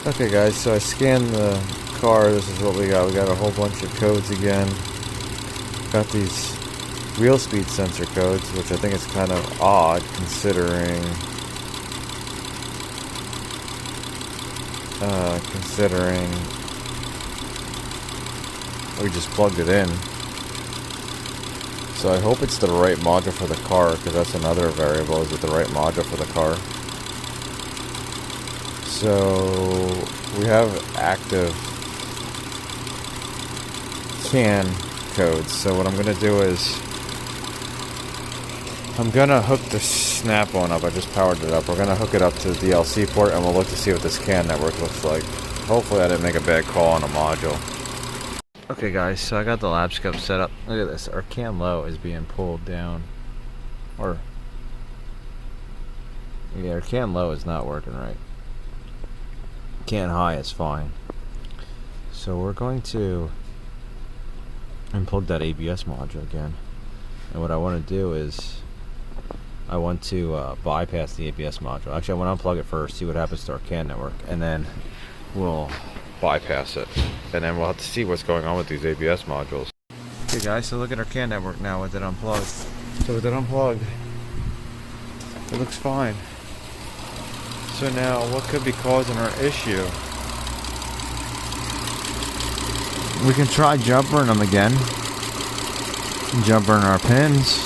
Okay guys, so I scanned the car. This is what we got. We got a whole bunch of codes again. Got these wheel speed sensor codes, which I think is kind of odd considering we just plugged it in. So I hope it's the right module for the car, because that's another variable. Is it the right module for the car? So we have active CAN codes. So what I'm going to do is I'm going to hook the snap-on up. I just powered it up. We're going to hook it up to the DLC port, and we'll look to see what this CAN network looks like. Hopefully I didn't make a bad call on a module. Okay guys, so I got the Labscope set up. Look at this. Our CAN low is being pulled down. Or, yeah, our CAN low is not working right. CAN high is fine. So we're going to unplug that ABS module again. And what I want to do is I want to bypass the ABS module. Actually, I want to unplug it first, see what happens to our CAN network, and then we'll bypass it. And then we'll have to see what's going on with these ABS modules. Okay guys, so look at our CAN network now with it unplugged. So with it unplugged, it looks fine. So now, what could be causing our issue? We can try jumpering them again. Jumpering our pins.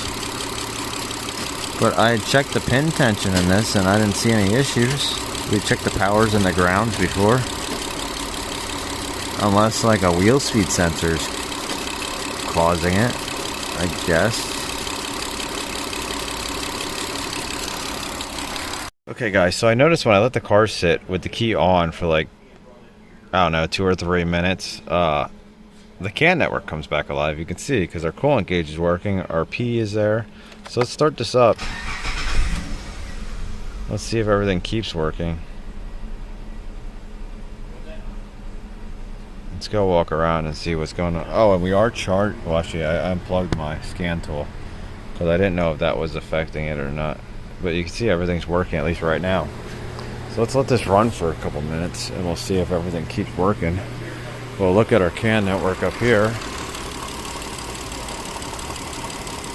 But I checked the pin tension in this and I didn't see any issues. We checked the powers and the grounds before. Unless like a wheel speed sensor's causing it, I guess. Okay guys, so I noticed when I let the car sit with the key on for like, I don't know, 2 or 3 minutes, the CAN network comes back alive. You can see, because our coolant gauge is working, our P is there. So let's start this up. Let's see if everything keeps working. Let's go walk around and see what's going on. Oh, and we are charged. Well, actually, I unplugged my scan tool because I didn't know if that was affecting it or not. But you can see everything's working, at least right now. So let's let this run for a couple minutes and we'll see if everything keeps working. We'll look at our CAN network up here.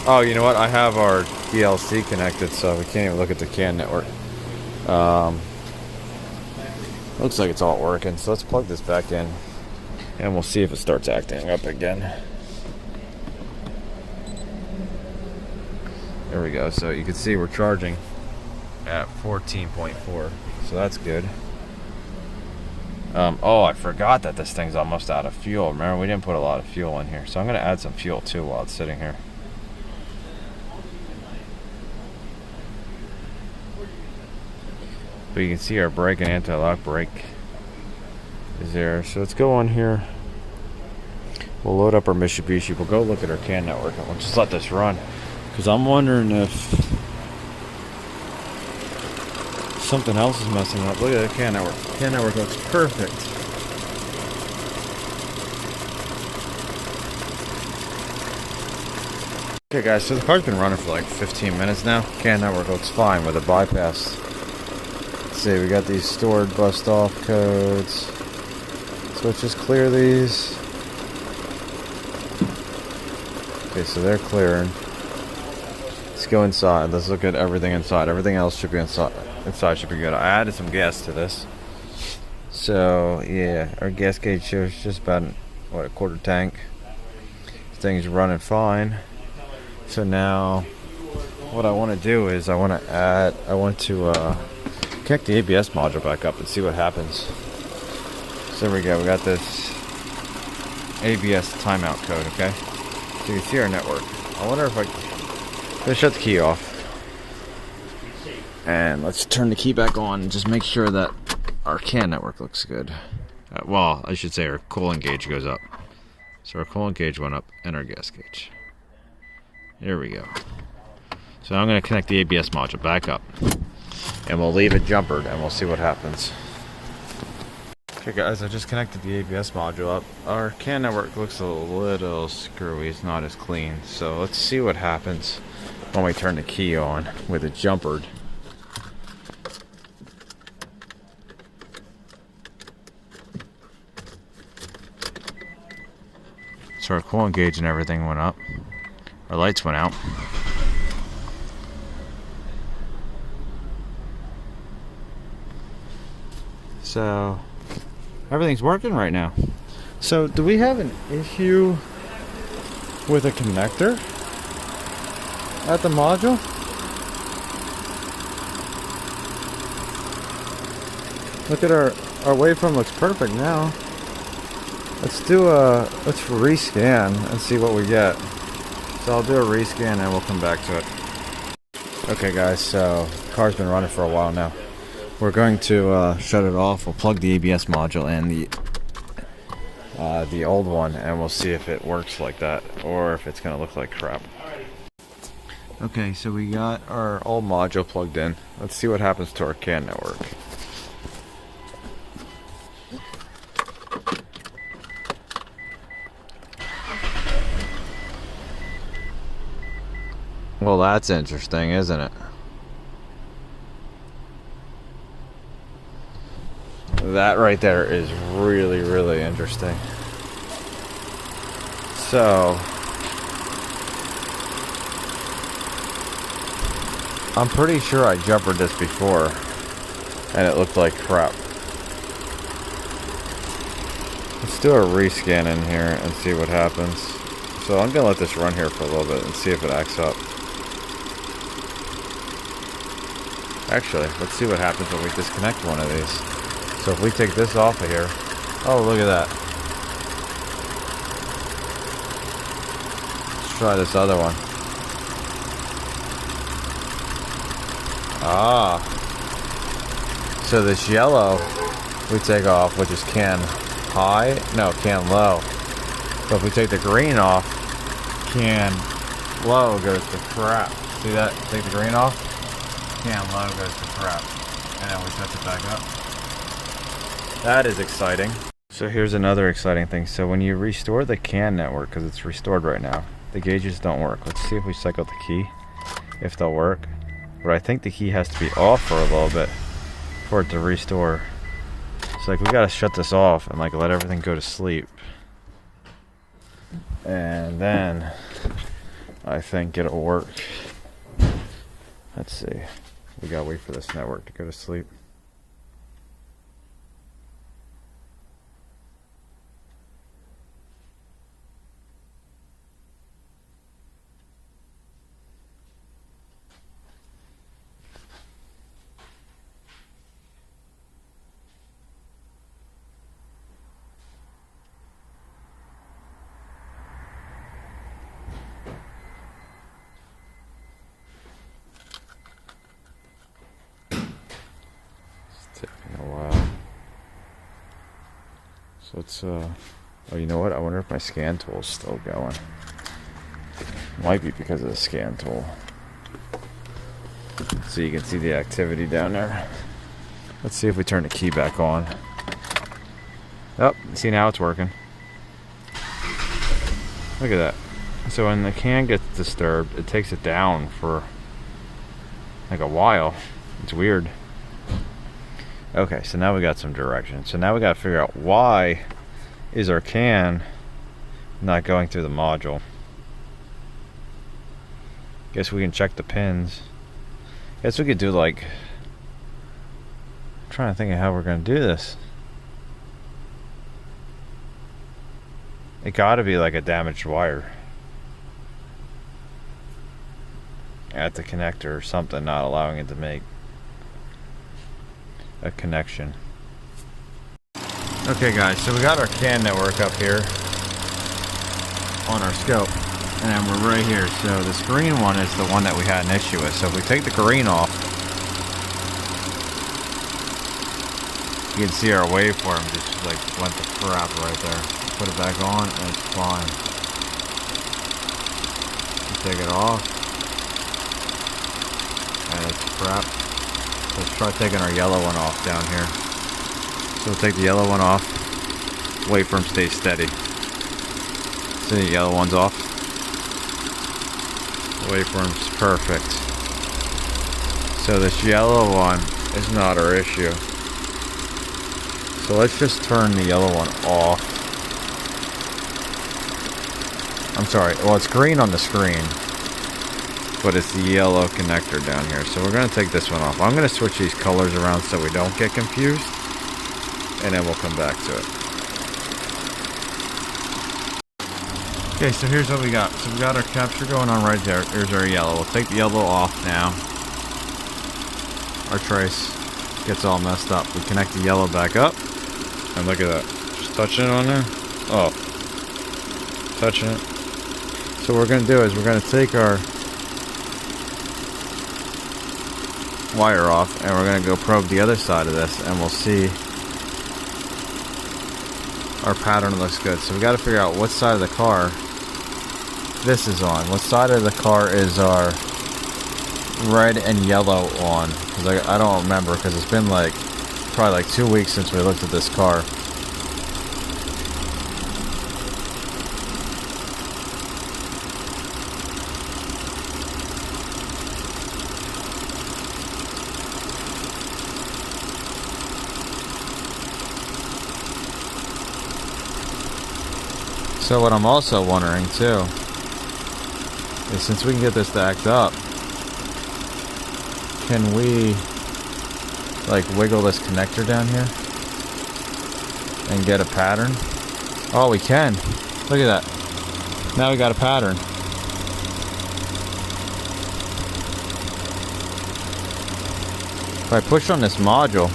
Oh, you know what? I have our DLC connected, so we can't even look at the CAN network. Looks like it's all working. So let's plug this back in and we'll see if it starts acting up again. There we go. So you can see we're charging at 14.4. So that's good. Oh, I forgot that this thing's almost out of fuel. Remember, we didn't put a lot of fuel in here. So I'm going to add some fuel too while it's sitting here. But you can see our brake and anti-lock brake is there. So let's go on here. We'll load up our Mitsubishi. We'll go look at our CAN network and we'll just let this run. Because I'm wondering if something else is messing up. Look at the CAN network. CAN network looks perfect. Okay guys, so the car's been running for like 15 minutes now. CAN network looks fine with a bypass. Let's see, we got these stored bust off codes. So let's just clear these. Okay, so they're clearing. Let's go inside. Let's look at everything inside. Everything else should be inside. Inside should be good. I added some gas to this. So yeah, our gas gauge shows just about what, a quarter tank. This thing's running fine. So now what I want to do is I want to connect the ABS module back up and see what happens. So there we go. We got this ABS timeout code. Okay. So you can see our network. I wonder if I'm gonna shut the key off. And let's turn the key back on and just make sure that our CAN network looks good. Well, I should say our coolant gauge goes up. So our coolant gauge went up and our gas gauge. There we go. So I'm going to connect the ABS module back up. And we'll leave it jumpered and we'll see what happens. Okay guys, I just connected the ABS module up. Our CAN network looks a little screwy. It's not as clean. So let's see what happens when we turn the key on with it jumpered. So our coolant gauge and everything went up. Our lights went out. So everything's working right now. So do we have an issue with a connector at the module? Look at our waveform looks perfect now. Let's rescan and see what we get. So I'll do a rescan and we'll come back to it. Okay guys, so the car's been running for a while now. We're going to shut it off. We'll plug the ABS module and the old one, and we'll see if it works like that or if it's gonna look like crap. Okay, so we got our old module plugged in. Let's see what happens to our CAN network. Well, that's interesting, isn't it? That right there is really, really interesting. So, I'm pretty sure I jumpered this before, and it looked like crap. Let's do a rescan in here and see what happens. So I'm gonna let this run here for a little bit and see if it acts up. Actually, let's see what happens when we disconnect one of these. So if we take this off of here, oh, look at that. Let's try this other one. Ah. So this yellow we take off, which is CAN high, no, CAN low. So if we take the green off, CAN low goes to crap. See that? Take the green off, CAN low goes to crap. And then we touch it back up. That is exciting. So here's another exciting thing. So when you restore the CAN network, because it's restored right now, the gauges don't work. Let's see if we cycle the key, if they'll work. But I think the key has to be off for a little bit for it to restore. So like we gotta shut this off and like let everything go to sleep. And then I think it'll work. Let's see. We gotta wait for this network to go to sleep. So it's oh, you know what? I wonder if my scan tool is still going. Might be because of the scan tool. So you can see the activity down there. Let's see if we turn the key back on. Oh, see, now it's working. Look at that. So when the CAN gets disturbed, it takes it down for like a while. It's weird. Okay, so now we got some direction. So now we got to figure out why is our CAN not going through the module. Guess we can check the pins. Guess we could do like, I'm trying to think of how we're going to do this. It got to be like a damaged wire at the connector or something, not allowing it to make a connection. Okay guys, so we got our CAN network up here on our scope, and we're right here. So this green one is the one that we had an issue with. So if we take the green off, you can see our waveform just like went to crap right there. Put it back on and it's fine. Take it off and it's crap. Let's try taking our yellow one off down here. So we'll take the yellow one off. Waveform stays steady. See, the yellow one's off. The waveform's perfect. So this yellow one is not our issue. So let's just turn the yellow one off. I'm sorry, well it's green on the screen, but it's the yellow connector down here. So we're going to take this one off. I'm going to switch these colors around so we don't get confused, and then we'll come back to it. Okay, so here's what we got. So we got our capture going on right there. Here's our yellow. We'll take the yellow off now. Our trace gets all messed up. We connect the yellow back up, and look at that. Just touching it on there. Oh, touching it. So what we're going to do is we're going to take our wire off, and we're going to go probe the other side of this, and we'll see our pattern looks good. So we got to figure out what side of the car this is on. What side of the car is our red and yellow on? Because I don't remember, because it's been like probably like 2 weeks since we looked at this car. So what I'm also wondering too is, since we can get this to act up, can we like wiggle this connector down here and get a pattern? Oh, we can. Look at that. Now we got a pattern. If I push on this module,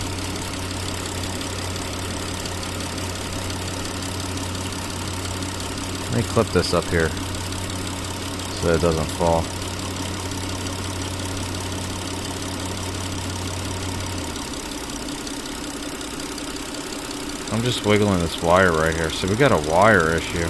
let me clip this up here so it doesn't fall. I'm just wiggling this wire right here. So we got a wire issue.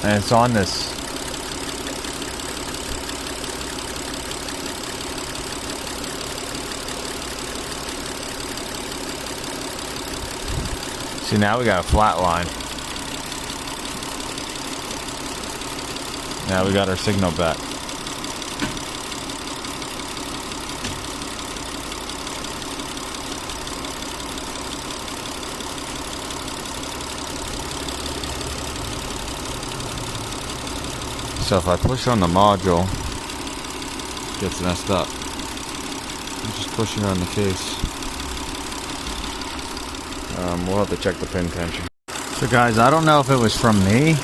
And it's on this. See, now we got a flat line. Now we got our signal back. So if I push on the module, it gets messed up. I'm just pushing on the case. We'll have to check the pin tension. So guys, I don't know if it was from me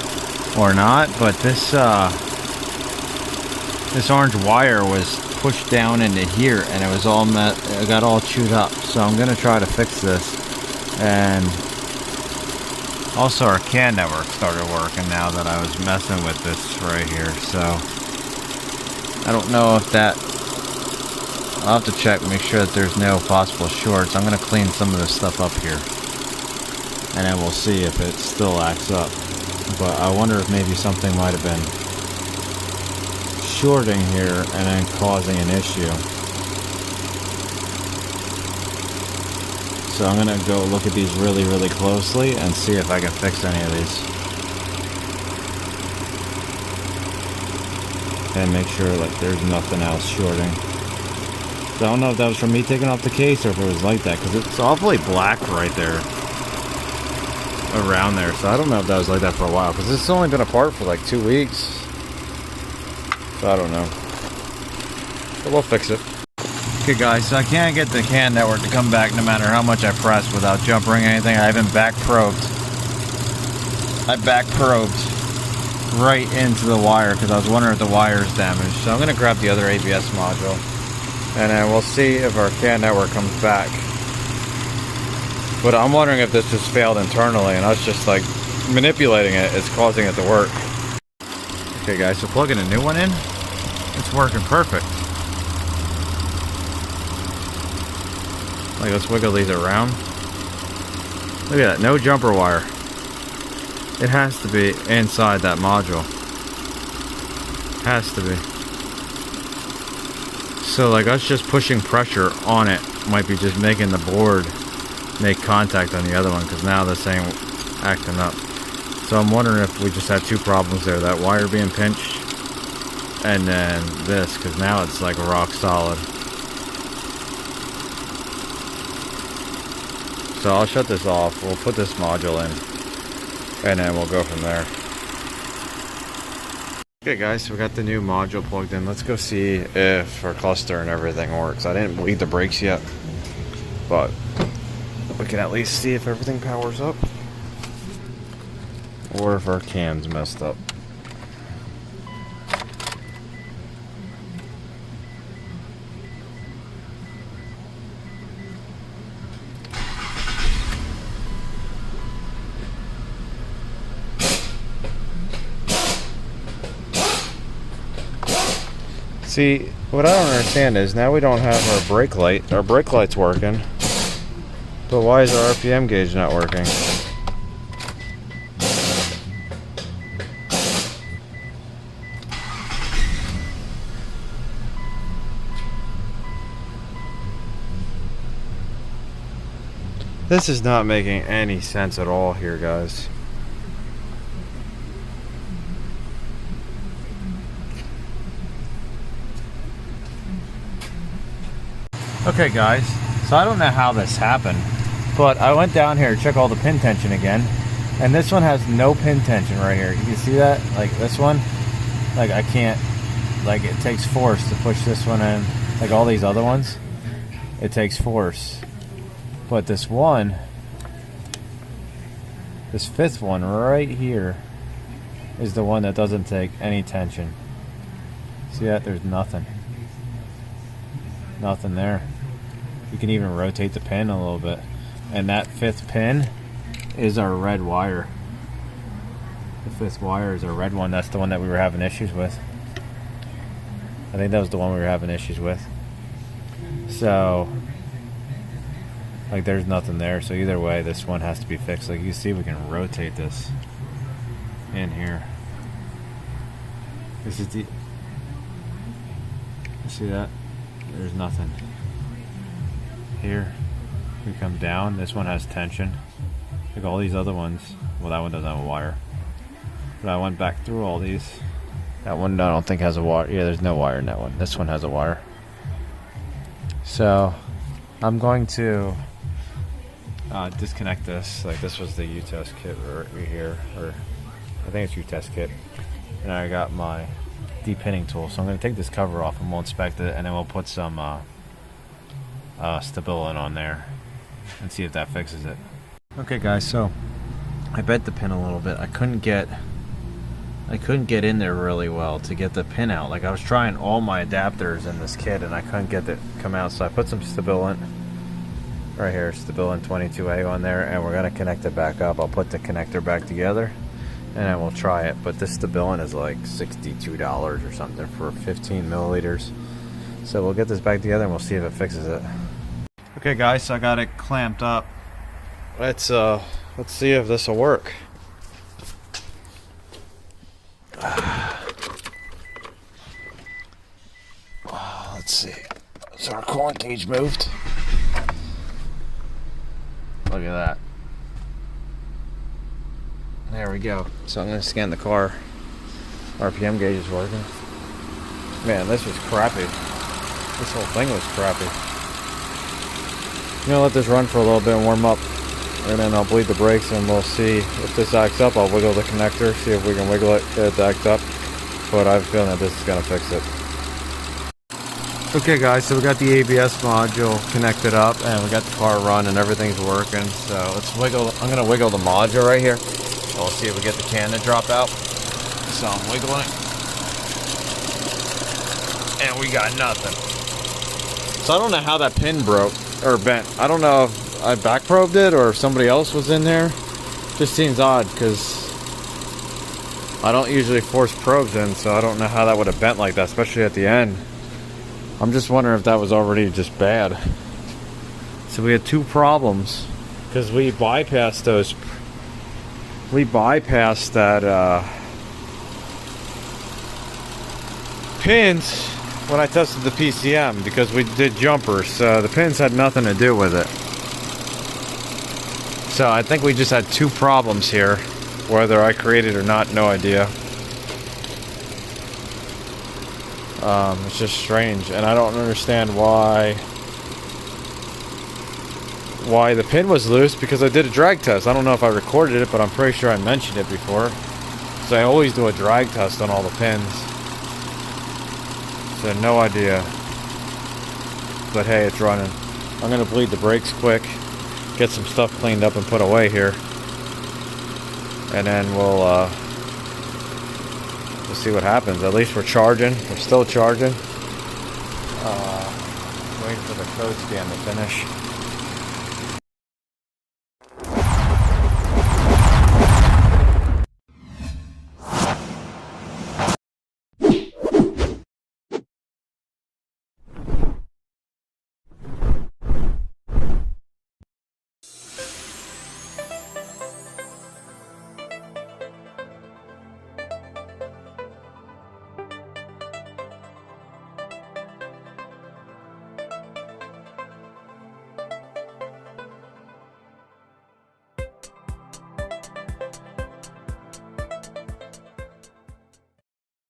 or not, but this this orange wire was pushed down into here, and it was all it got all chewed up. So I'm gonna try to fix this. And also our CAN network started working now that I was messing with this right here. So I don't know if that, I'll have to check, make sure that there's no possible shorts. I'm gonna clean some of this stuff up here, and then we'll see if it still acts up. But I wonder if maybe something might have been shorting here and then causing an issue. So I'm gonna go look at these really, really closely and see if I can fix any of these. And make sure like there's nothing else shorting. So I don't know if that was from me taking off the case or if it was like that, because it's awfully black right there. Around there. So I don't know if that was like that for a while, because it's only been apart for like 2 weeks. So I don't know. But we'll fix it. Okay guys, so I can't get the CAN network to come back no matter how much I press without jumpering anything. I haven't back probed. I back probed right into the wire because I was wondering if the wire is damaged. So I'm going to grab the other ABS module, and then we'll see if our CAN network comes back. But I'm wondering if this just failed internally and us just like manipulating it is causing it to work. Okay guys, so plugging a new one in, it's working perfect. Like, let's wiggle these around. Look at that, no jumper wire. It has to be inside that module. Has to be. So like us just pushing pressure on it might be just making the board make contact on the other one, because now this ain't acting up. So I'm wondering if we just had two problems there, that wire being pinched and then this, because now it's like rock solid. So I'll shut this off, we'll put this module in, and then we'll go from there. Okay guys, so we got the new module plugged in. Let's go see if our cluster and everything works. I didn't bleed the brakes yet, but we can at least see if everything powers up, or if our cam's messed up. See, what I don't understand is now we don't have our brake light. Our brake light's working, but why is our RPM gauge not working? This is not making any sense at all here, guys. Okay guys, so I don't know how this happened, but I went down here to check all the pin tension again, and this one has no pin tension right here. You can see that? Like this one, like I can't, like it takes force to push this one in. Like all these other ones, it takes force. But this one, this fifth one right here, is the one that doesn't take any tension. See that? There's nothing. Nothing there. You can even rotate the pin a little bit. And that fifth pin is our red wire. The fifth wire is our red one. That's the one that we were having issues with. I think that was the one we were having issues with. So, like there's nothing there. So either way, this one has to be fixed. Like you see, we can rotate this in here. This is the, you see that? There's nothing. Here, we come down. This one has tension. Like all these other ones. Well, that one doesn't have a wire. But I went back through all these. That one I don't think has a wire. Yeah, there's no wire in that one. This one has a wire. So, I'm going to disconnect this. Like this was the uTest kit right here. Or I think it's uTest kit. And I got my depinning tool. So I'm going to take this cover off and we'll inspect it, and then we'll put some Stabilan on there and see if that fixes it. Okay guys, so I bent the pin a little bit. I couldn't get in there really well to get the pin out. Like I was trying all my adapters in this kit and I couldn't get it come out, so I put some Stabilan right here, Stabilan 22A on there, and we're going to connect it back up. I'll put the connector back together and then we'll try it. But this Stabilan is like $62 or something for 15 milliliters. So we'll get this back together and we'll see if it fixes it. Okay guys, so I got it clamped up. Let's see if this will work. Let's see. So our coolant gauge moved. Look at that. There we go. So I'm going to scan the car. RPM gauge is working. Man, this was crappy. This whole thing was crappy. I'm going to let this run for a little bit and warm up. And then I'll bleed the brakes and we'll see if this acts up. I'll wiggle the connector, see if we can wiggle it, get it to act up. But I have a feeling that this is going to fix it. Okay guys, so we got the ABS module connected up and we got the car run and everything's working. So let's wiggle. I'm going to wiggle the module right here. We'll see if we get the can to drop out. So I'm wiggling it. And we got nothing. So I don't know how that pin broke or bent. I don't know if I back probed it or if somebody else was in there. Just seems odd because I don't usually force probes in, so I don't know how that would have bent like that, especially at the end. I'm just wondering if that was already just bad. So we had two problems because we bypassed those. We bypassed that pins when I tested the PCM because we did jumpers, so the pins had nothing to do with it. So I think we just had two problems here. Whether I created or not, no idea. It's just strange, and I don't understand why the pin was loose, because I did a drag test. I don't know if I recorded it, but I'm pretty sure I mentioned it before. So I always do a drag test on all the pins. So no idea. But hey, it's running. I'm gonna bleed the brakes quick, get some stuff cleaned up and put away here, and then we'll see what happens. At least we're charging. We're still charging. Waiting for the code scan to finish.